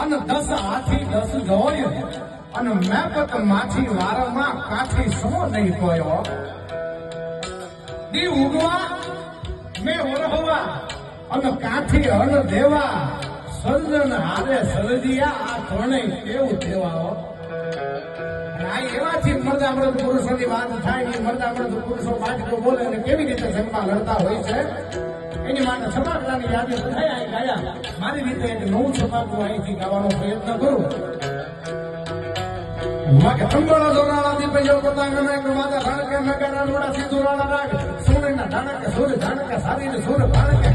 અને 10 હાથી 10 જોય અને મેપત માછી વારમાં કાઠી સો નહીં કોયો દી ઉગવા મે ઓરહવા અને કાઠી હન દેવા સર્જન હારે સર્જિયા આ ત્રણેય કેવું દેવાઓ આ એવાથી મરદા મરદ પુરુષોની વાત થાય ને મરદા મરદ પુરુષો બાજકો બોલે અને કેવી રીતે જન્મા લડતા હોય છે એની માટે સમાજની યાદી થાય આ ગાયા મારી રીતે એક નવું સમાજનું અહીંથી ગાવાનો પ્રયત્ન કરું માકે સંગોળા દોરાળા દીપે જો પોતાના એક માતા ધાણ કે નગરા રોડા સીધુરાળા રાગ સોનેના ધાણ કે સૂર ધાણ કે સારી ને સૂર ભાણ કે